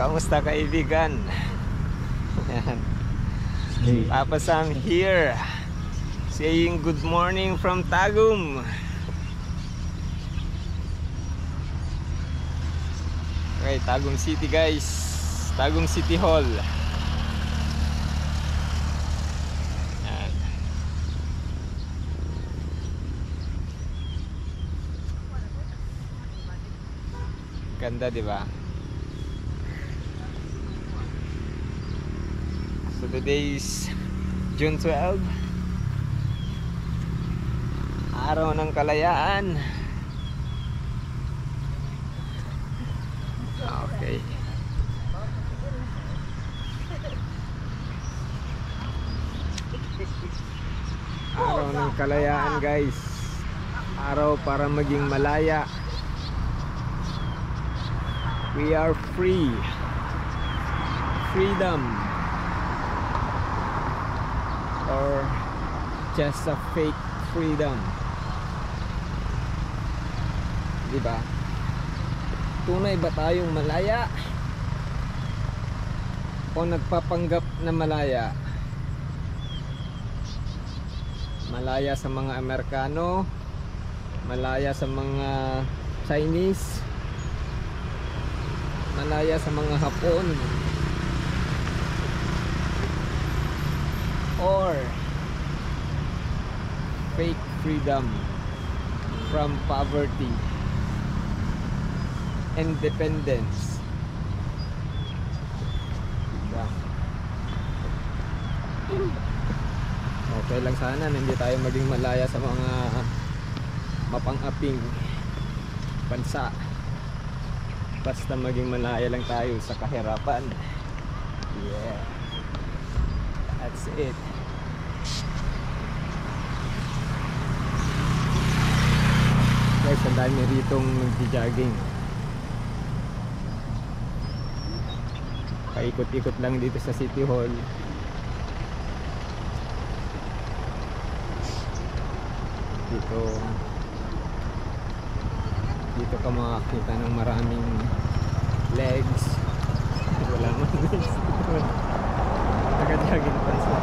Kamusta kaibigan? Yan. Papa Sam here, saying good morning from Tagum. Okay, Tagum City guys. Tagum City Hall. Yan. Ganda, di ba? So today is June 12, araw ng kalayaan. Okay. Araw ng kalayaan guys. Araw para maging malaya. We are free. Freedom. Or just a fake freedom, diba? Tunay ba tayong malaya o nagpapanggap na malaya? Malaya sa mga Amerikano, malaya sa mga Chinese, malaya sa mga Hapon, or fake freedom from poverty, independence. Okay lang sana na hindi tayo maging malaya sa mga mapang-aping bansa, basta maging malaya lang tayo sa kahirapan. Yeah, that's it. Guys, ang dami ritong nagji-jogging. Paikot-ikot lang dito sa City Hall. Dito ka makakita ng maraming legs. Wala man guys. Nag-jogging pa sila.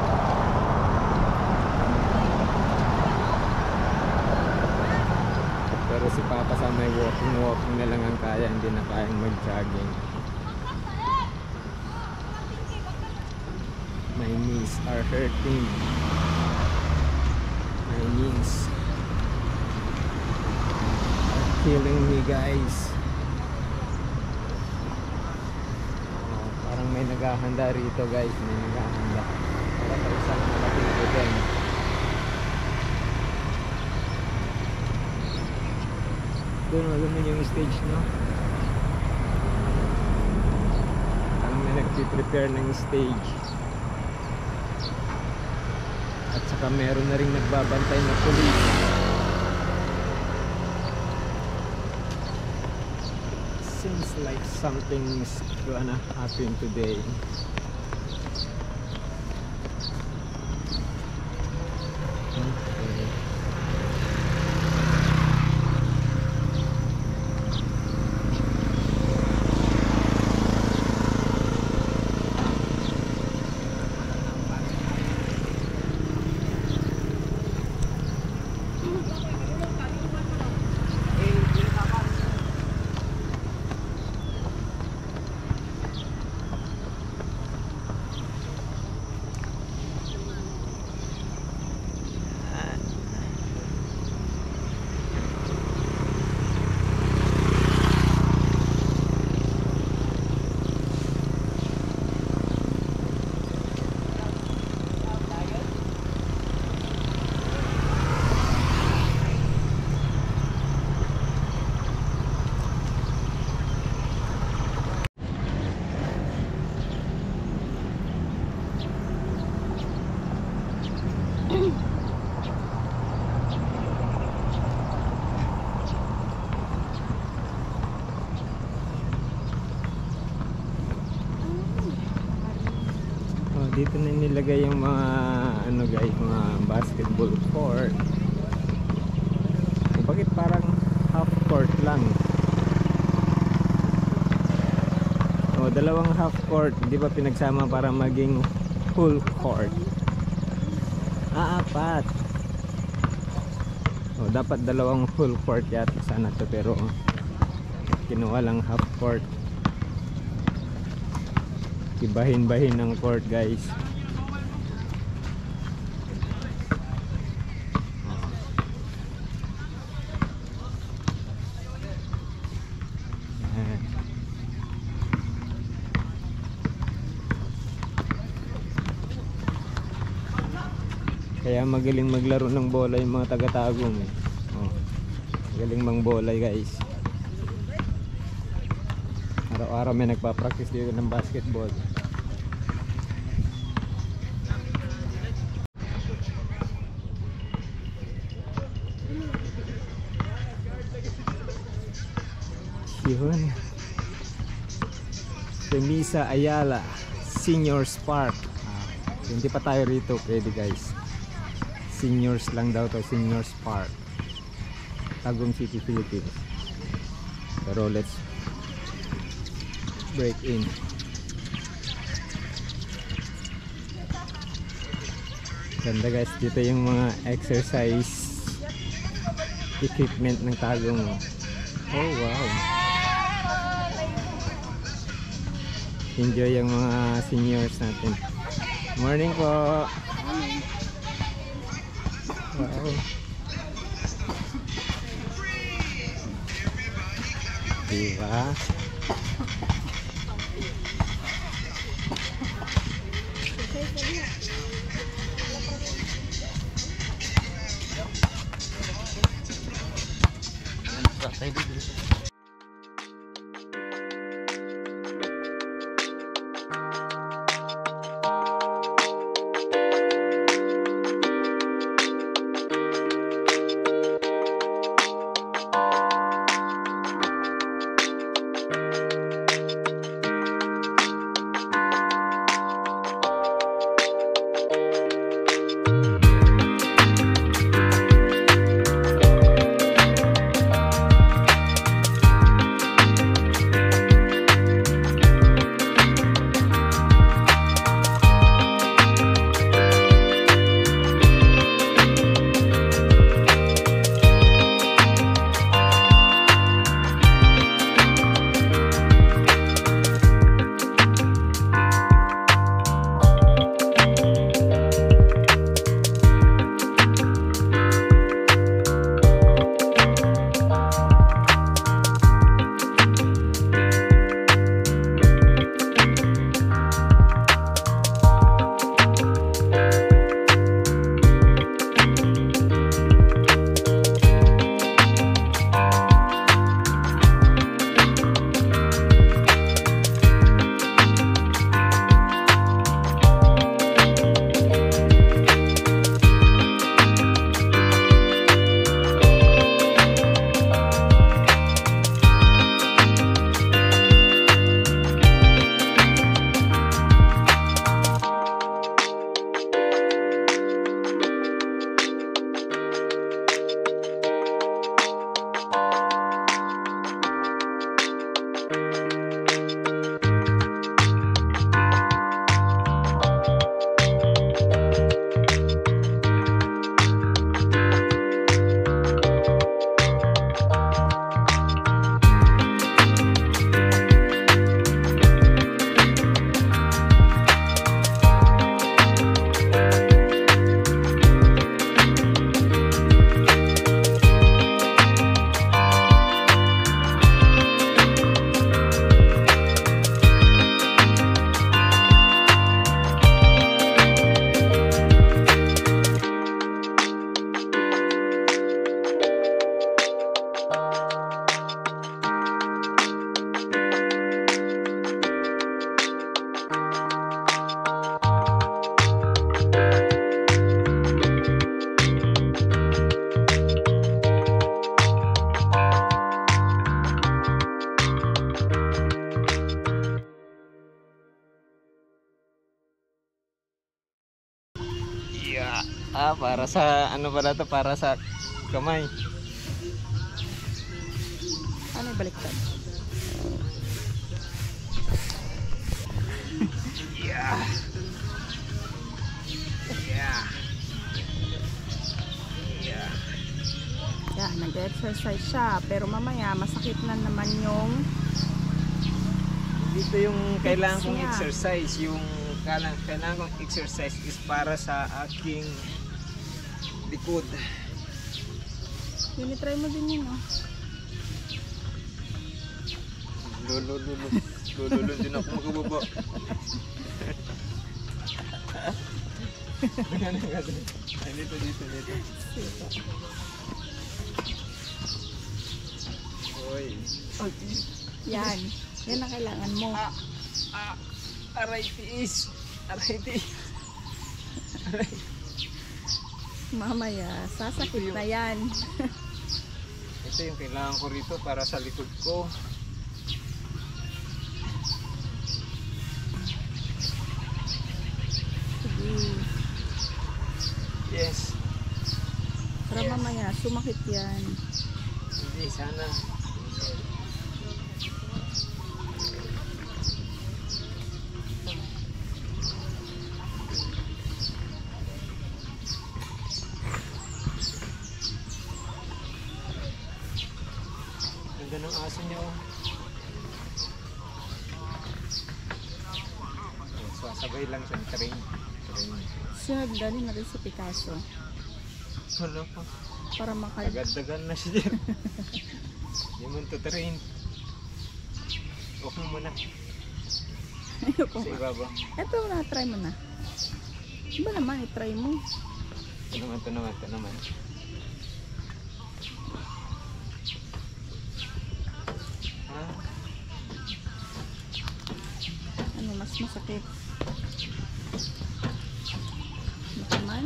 Pero si Papa sa may walking na lang ang kaya, hindi na kayang mag-jogging. My knees are hurting. My knees are killing me guys. Parang may naghahanda rito guys. May naghahanda para sa isang malaking event. Doon, alam mo yung stage, no? Parang may nagpiprepare ng stage. At saka meron na rin nagbabantay na police. Seems like something's gonna happen today. Dito na nilagay yung mga ano guys, mga basketball court. Bakit parang half court lang? O, dalawang half court, di ba pinagsama para maging full court? Apat. O, dapat dalawang full court yata sana to, pero kinuha lang half court. Ibahin-bahin ng court, guys. Kaya magaling maglaro ng bola yung mga taga-Tagum eh. Oh, magaling mang bola guys. Araw-araw may nagpa-practice dito ng basketball. Yun. Temisa Ayala Seniors Park. Hindi pa tayo rito, pwede guys. Seniors lang daw to, Seniors Park, Tagum City, Philippines. Pero let's break in. Ganda guys, dito yung mga exercise equipment ng Tagum. Oh wow, enjoy yung mga seniors natin. Morning po. Wow. Diba? Para sa ano pala to, para sa kamay. Ano baliktad? Yeah. Yeah. Yeah. Yan, nag-exercise siya. Pero mamaya, masakit na naman yung Dito yung kailangan kong niya. exercise. Yung kailangan kong exercise is para sa aking likod. yun, try mo din yun, oh. Lolo din ako magababa. Ay, dito. Oy. Yan. Yan ang kailangan mo. Aray tiis. Mamaya, sasakit na yan. Ito yung kailangan ko rito para sa likod ko. Sige. Yes. Para mamaya, sumakit yan. Hindi, sana. Ganda ng aso niya, oh. Sasabay lang sa train. Sinagdali na rin si Picasso. Wala pa. Para Agad-dagan na siya dyan. Hindi mo to train. Okay mo muna. Ayoko Sa nga. ibaba. Ito na, try mo na. Iba naman, i-try mo. Ito naman. Ha? Ano, mas masakit. Ito naman.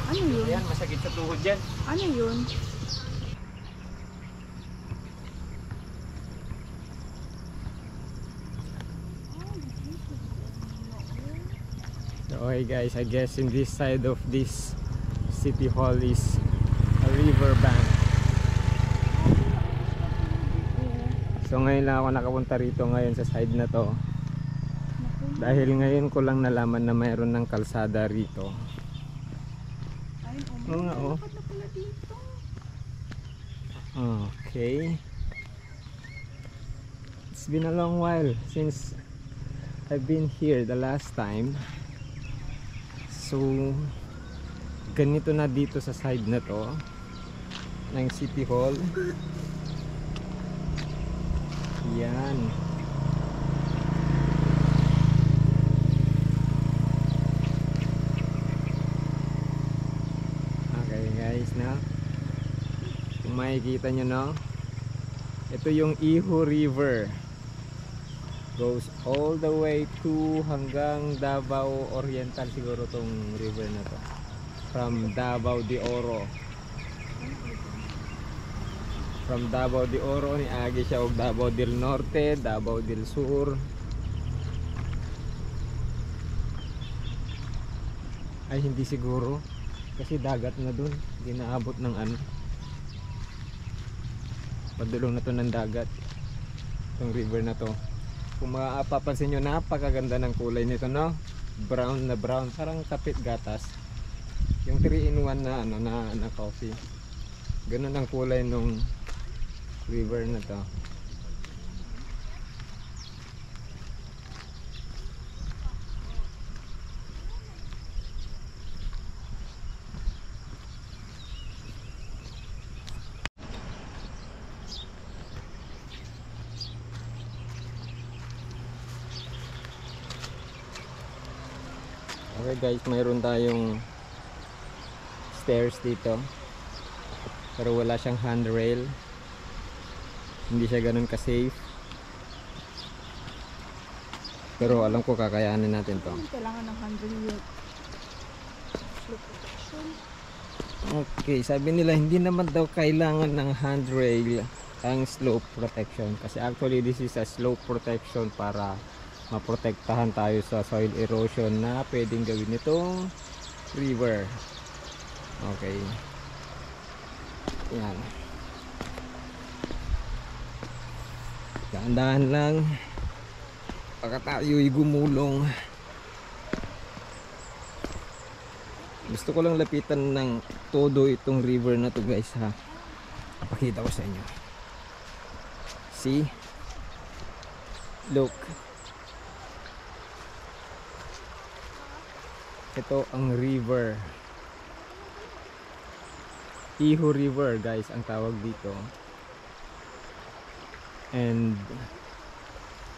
Ano yun? Ayan, masakit sa tuhod dyan. Ano yun? Okay guys, I guess in this side of this city hall is a river bank. So ngayon lang ako nakapunta rito ngayon sa side na to. Dahil ngayon ko lang nalaman na mayroon ng kalsada rito. Oo nga, oh. Dapat na pala dito. Okay. It's been a long while since I've been here the last time. So ganito na dito sa side na to ng City Hall. Yan. Okay guys, na kung makikita nyo, no, ito yung Iho River, goes all the way to hanggang Davao Oriental siguro tong river na to, from Davao de Oro. From Davao de Oro ni agi siya og Davao del Norte, Davao del Sur. Ay hindi siguro kasi dagat na dun, hindi naabot ng ano, padulong na to ng dagat itong river na to. Kung mapapansin nyo, napakaganda ng kulay nito, no? Brown na brown, parang kapit gatas. Yung 3-in-1 na ano na coffee. Ganun ang kulay nung river na to. Okay guys, mayroon tayong stairs dito, pero wala siyang handrail, hindi siya ganun ka safe, pero alam ko kakayanin natin to. Kailangan ng 100 year slope protection. Okay, sabi nila hindi naman daw kailangan ng handrail ang slope protection, kasi actually this is a slope protection para maprotektahan tayo sa soil erosion na pwedeng gawin nitong river. Okay, yan. Dahan-dahan lang. Baka tayo'y gumulong. Gusto ko lang lapitan ng todo itong river na to guys ha. Pakita ko sa inyo. See? Look. Ito ang river. Iho River guys ang tawag dito. And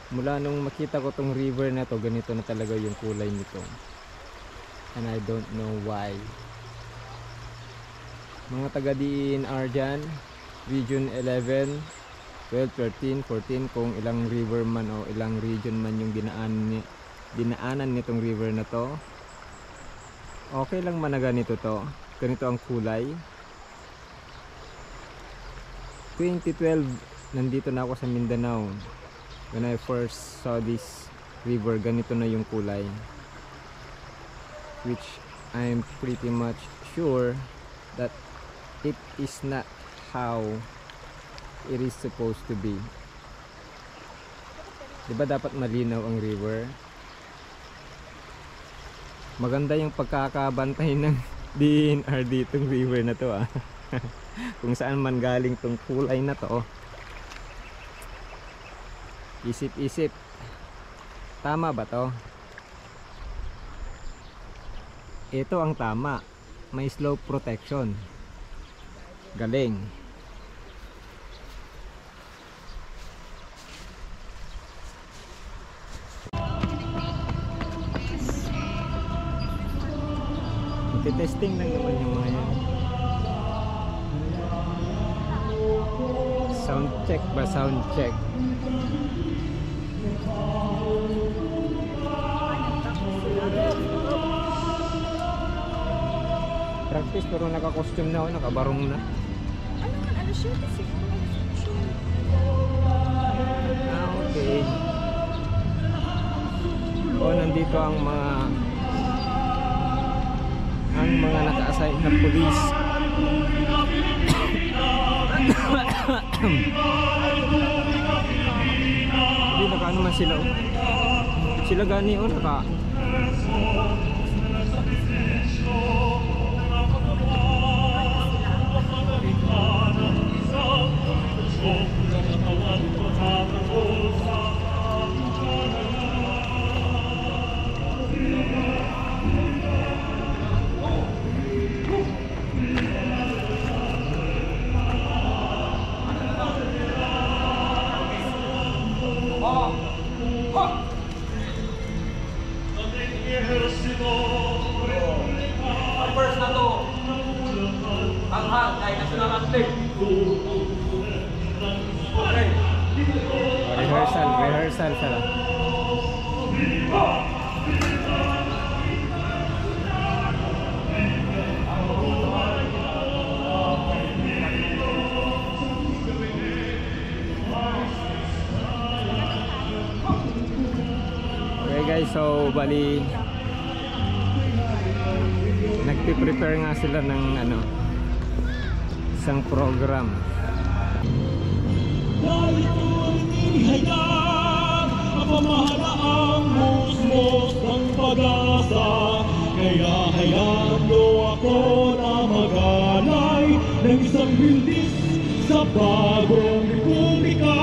mula nung makita ko tong river na to, ganito na talaga yung kulay nito. And I don't know why. Mga taga DNR dyan, Region 11, 12, 13, 14, kung ilang river man o ilang region man yung dinaanan nitong river na to, okay lang man na ganito to. Ganito ang kulay. 2012 nandito na ako sa Mindanao. When I first saw this river, ganito na yung kulay, which I'm pretty much sure that it is not how it is supposed to be. Diba dapat malinaw ang river? Maganda yung pagkakabantay ng DNR ditong river na to ah. Kung saan man galing tong kulay na to. Isip-isip, tama ba to? Ito ang tama. May slope protection. Galing. Testing lang naman yung mga yan. Sound check ba? Sound check. Practice pero naka-costume na ako, nakabarong na. Ano siya? Okay. O, nandito ang mga naka-assign na police. Hindi, naka-ano man sila. Sila gani o naka... First na to, tanghal, kay national anthem. Okay. Rehearsal sila. Okay guys, so bali nagpe-prepare nga sila ng isang program. Ang pamahalaang musmos ng pag-asa, kaya hayaan niyo ako na mag-alay ng isang bildis sa bagong republika.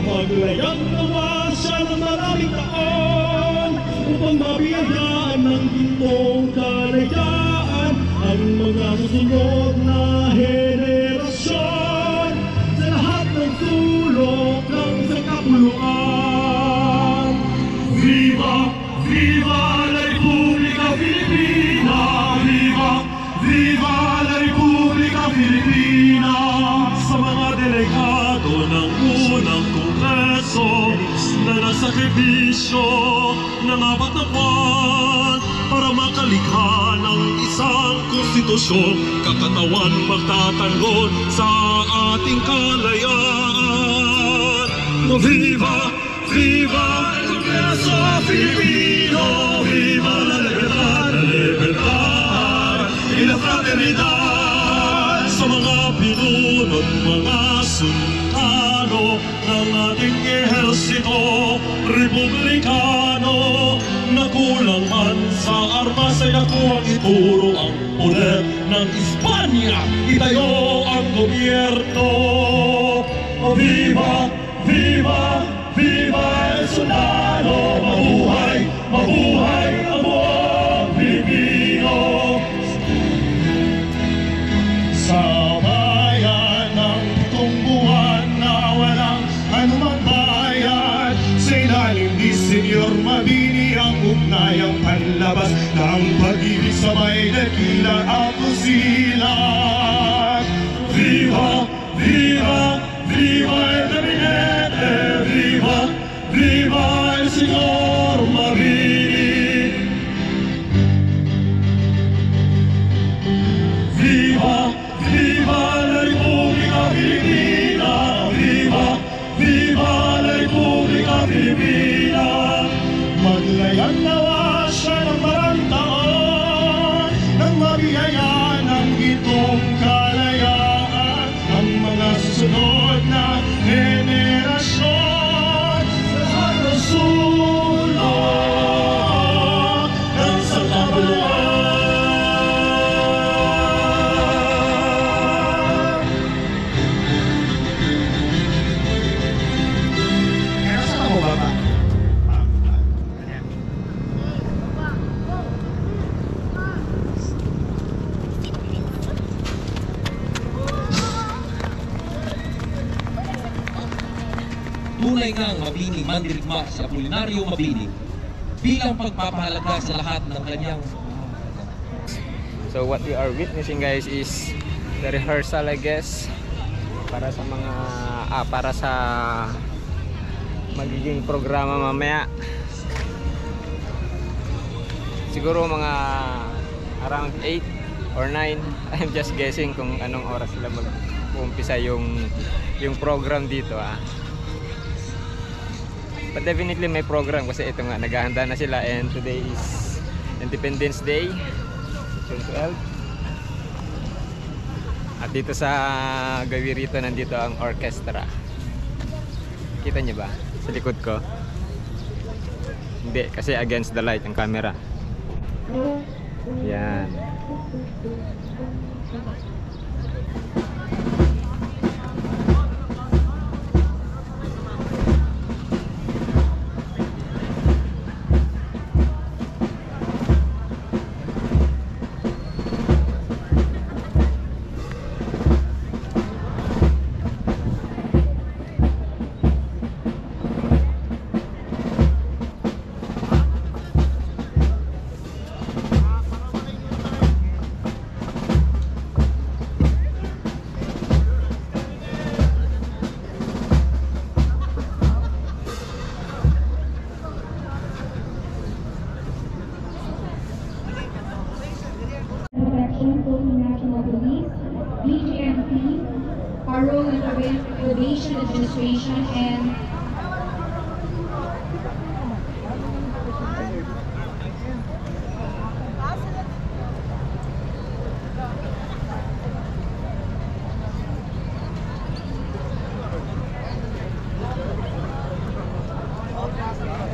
Maglayang naman siya ng maraming taon upang mabiyayaan ng gintong kalayaan ang mga susunod na henerasyon sa lahat ng sulok ng sangkapuluan. Viva! Viva la República Filipina! Viva! Viva la República Filipina! Sa mga delegado ng unang kongreso na nasakripisyo ng 4 na buwan para makalikha ng isang konstitusyon, kakatawan magtatanggol sa ating kalayaan. Viva! Viva el Congreso Filipino! Viva la libertad, la libertad y la fraternidad! Sa mga pinunod, mga sundalo Amerikano ng ating ehersito Republikano na kulang man sa armas ay nakuhang ituro ang poder ng Espanya, itayo ang gobyerno. Viva, viva, viva el soldado, mabuhay, mabuhay ang buong Pilipino. Sa bayan ng pitong buwan na walang anumang bayan, sa ilalim ni Senyor Mabini ang ugnayang panlabas ng pag-ibig sabay dakila at pusilan. Viva, viva, viva el gabinete, viva, viva el Senyor Mabini. Viva, viva la República Filipina, viva, viva la República Filipina. Maglayan nawa siya ng marang taon, nang mabiyaya ng itong kalayaan ang mga susunod na henerasyon sa kasulot ng sangkapuluan. Kaya saan ako ba? Tunay ngang mablining mandirigma si Apolinario Mabini bilang pagpapahalaga sa lahat ng kanyang. So what we are witnessing guys is the rehearsal I guess para sa mga para sa magiging programa mamaya. Siguro mga around 8 or 9. I'm just guessing kung anong oras sila mag-uumpisa yung program dito But definitely may program kasi ito nga naghahanda na sila and today is Independence Day, June 12. At dito sa Gawirito nandito ang orchestra. Kita niyo ba? Sa likod ko. Hindi, kasi against the light ang camera. Yan. National Police, BGMP, Parole and Probation Administration, and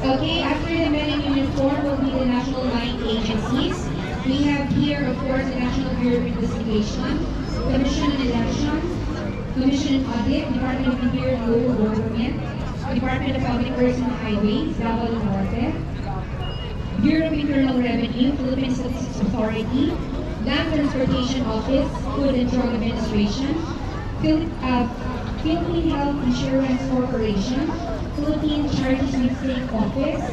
okay, after the men in uniform will be the national line agencies. We have here, of course, the National Bureau of Investigation, Commission on Elections, Commission on Audit, Department of Interior and Local Government, Department of Public Works and Highways, Davao del Norte, Bureau of Internal Revenue, Philippine Statistics Authority, Land Transportation Office, Food and Drug Administration, Philippine Health Insurance Corporation, Philippine Charities Sweepstakes Office,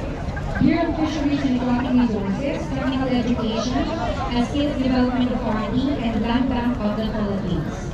Bureau of Fisheries and Aquatic Resources, Technical Education, and Skills Development Authority, and Land Bank of the Philippines.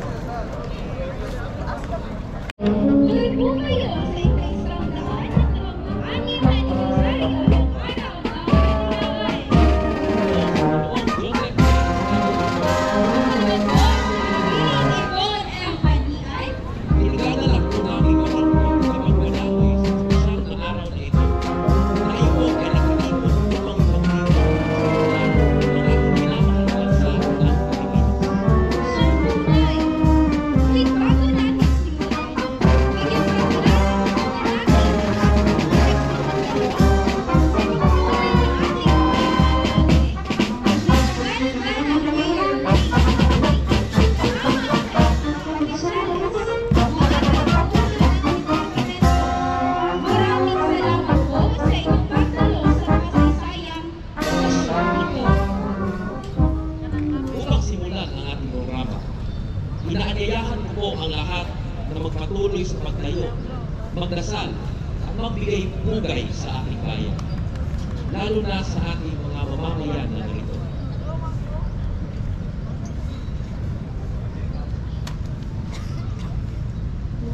lalo na sa ating mga mamamayan na narito.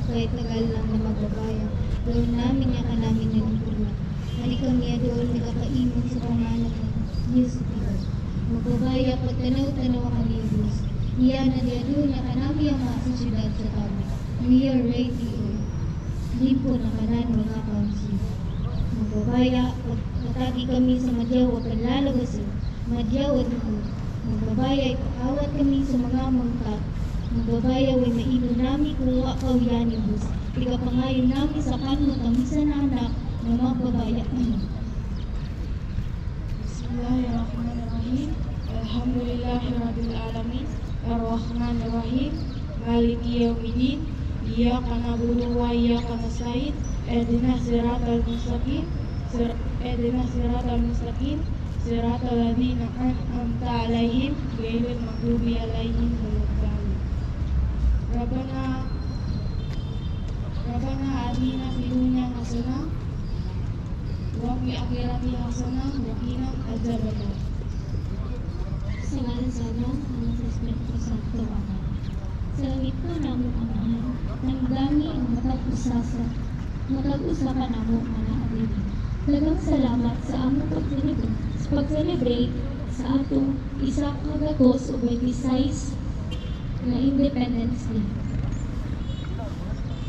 Kahit tagal lang na magbabayan, doon namin niya ka namin nilipurma. Halika niya doon nagkakaimon sa pangalan ng Diyos sa Diyos. Magbabaya pagtanaw-tanaw ang libros. Iyan na niya doon niya ka namin ang mga sa syudad sa kami. We are ready, O. Lipo na kanan mga kaunsel. Magbabaya pagkatagi kami sa madyaw at panlalabasin. Madyaw at ito. Magbabaya ipakawat kami sa mga mangkat. Magbabayaw ay maibon namin kung wakawiyan ni Bus. Ikapangayon namin sa kanmo kamisan na anak na magbabaya. Bismillahirrahmanirrahim. Alhamdulillahirabbil alamin. Arrahmanirrahim. Maliki yaumiddin. Iyyaka na'budu wa iyyaka nasta'in. Ihdinas siratal mustaqim. Ihdinas siratal mustaqim. Siratal ladzina an'amta 'alaihim ghairil maghdubi 'alaihim waladdallin. Rabbana atina fid dunya hasanah wa fil akhirati hasanah wa qina adzabannar. Sa ngalan sa Ama, ng Espiritu Santo. Amen. Sa langit po namo Amahan, nangdami ang matag-usapan namo mga abili. Daghang salamat sa among pag-celebrate sa atong isa ka gagos o 26 na Independence Day.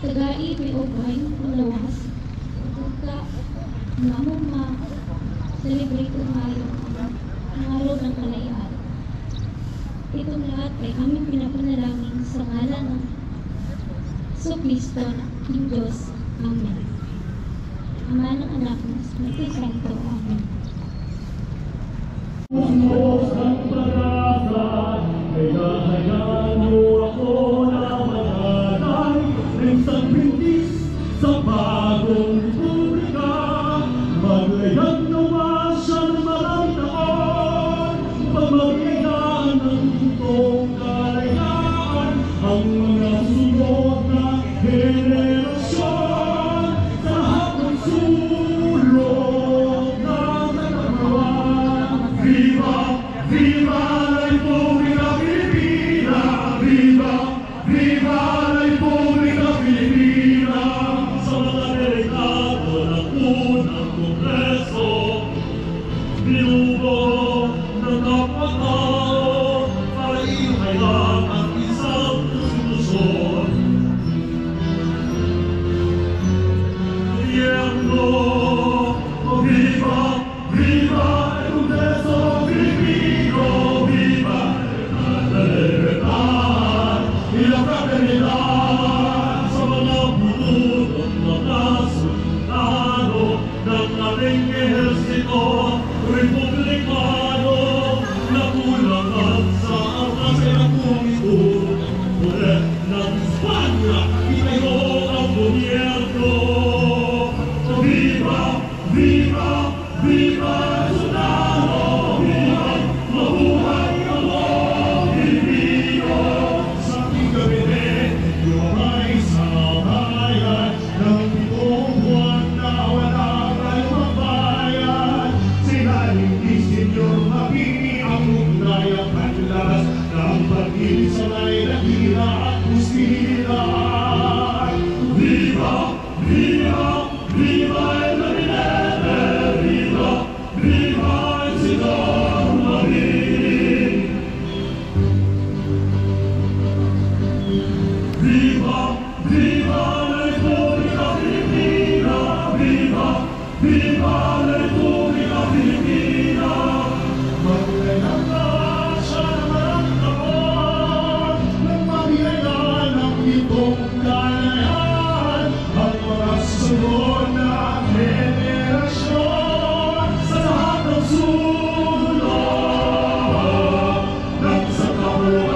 Tagai may ubay ang lawas. Pagka namong ma-celebrate ang araw ng kalayaan. Itong lahat ay aming pinapanalangin sa ngalan ng Kristo ng Diyos. Amen. Ama ng anak ng Espiritu Santo. Amen. Diyos ng pag-asa, kaya hayaan mo ako na manalay ng sagbintis sa bagong republika. Maglayag nawa siya ng maraming taon, pagmagayaan ng tutong kalayaan ang mga sunod na henerasyon sa lahat ng sulok ng katagawan. Viva, viva la Repubblica Filipina! Viva, viva la Repubblica Filipina! Sa mga delegado ng unang kongreso, binubuo ng kapwa-tao para ihayag ang isang konstitusyon. Gobierno, viva, viva el Congreso Filipino, viva la libertad y la fraternidad sa mga bunod ng mga sultano ng ating ehersito republikano na kulangan sa atas ay nakumito. Ulit ng Espanya, itayo ang gobyerno. Viva, viva, viva el soldado! Viva, mabuhay ang mga Pilipino! Sa ating gabinet, lumabay sa bayan ng pitong buwan na walang alumang sila hindi Senyor Mabini ang ugnayang kanlas ng pag-ibig sa may nakira at hustila. Viva, viva, viva el gabinete! Viva, viva el Senyor Mabini! Viva, viva la Repubblica Filipina! Viva, viva la Repubblica Filipina! Maglayang na siya ng maraming taon, nang mabiyayaan ang itong kalayaan, ang mga susunod na henerasyon sa lahat ng sulok ng sangkapuluan.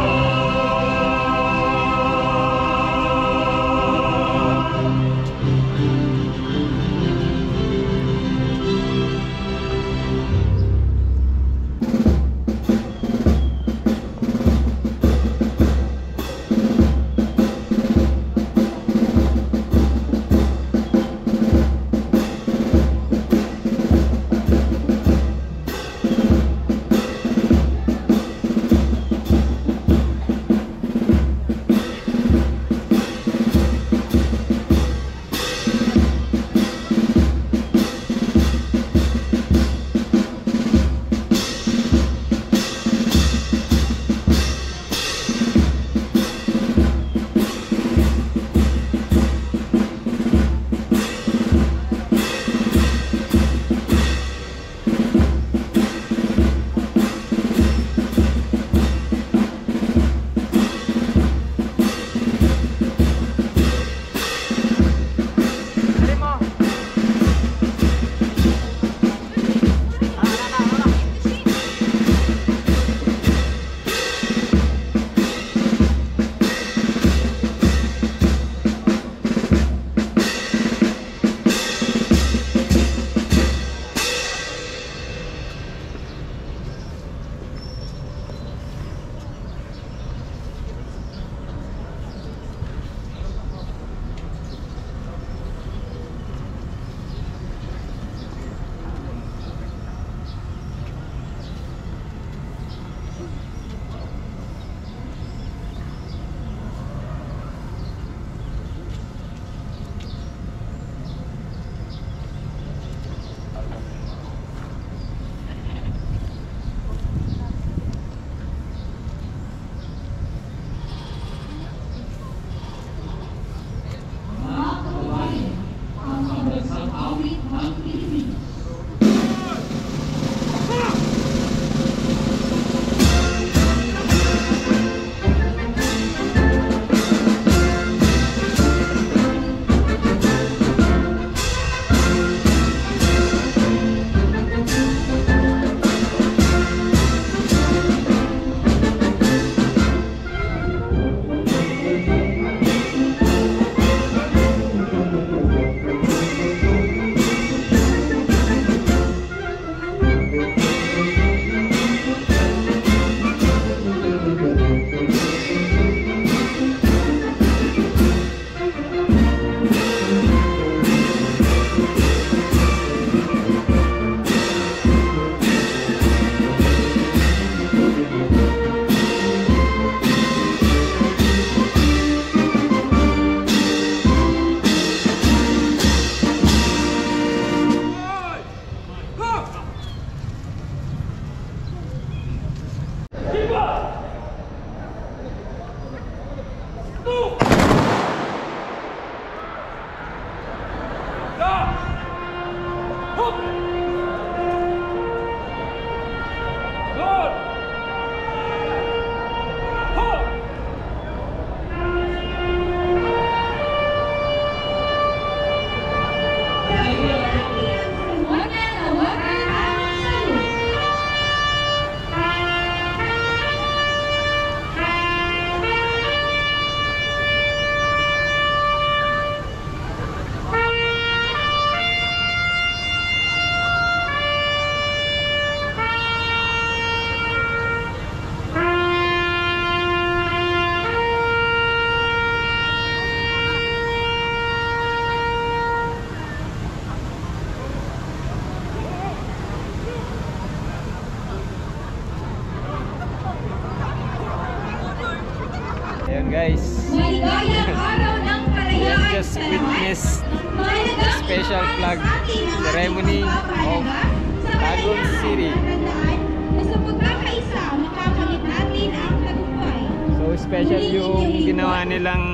guys. Maligayang araw ng kalayaan Just sa lahat. witness Mahalagang special ialay flag sa atin ang ceremony ating of pagpapahalaga sa Tagum kalayaan City. at tandaan na sa pagkakaisa, makakamit natin ang tagumpay. So special yung ginawa nilang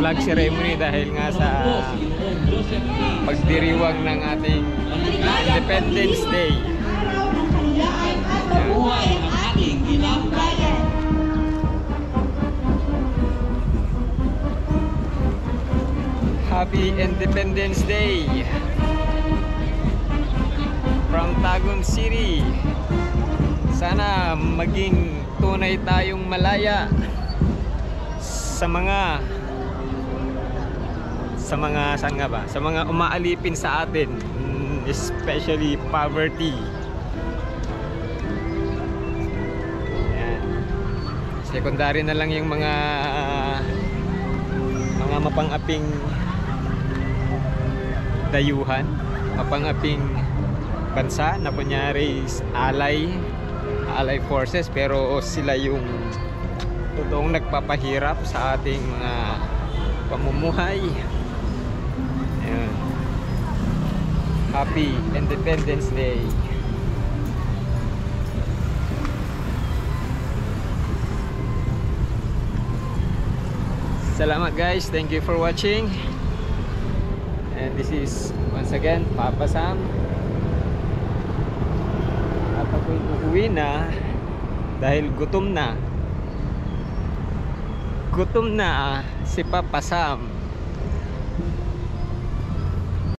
flag ceremony dahil nga sa pagdiriwang ng ating Independence Day. Araw ng kalayaan at mabuhay ang ating kinabukayan. Happy Independence Day from Tagum City. Sana maging tunay tayong malaya sa mga saan nga ba? Sa mga umaalipin sa atin, especially poverty. Yan. Secondary na lang yung mga mapang-aping dayuhan, mapang-aping bansa na kunyari alay forces, pero sila yung totoong nagpapahirap sa ating mga pamumuhay. Ayan. Happy Independence Day. Salamat guys, thank you for watching. And this is once again Papa Sam. At ako'y uuwi na dahil gutom na si Papa Sam.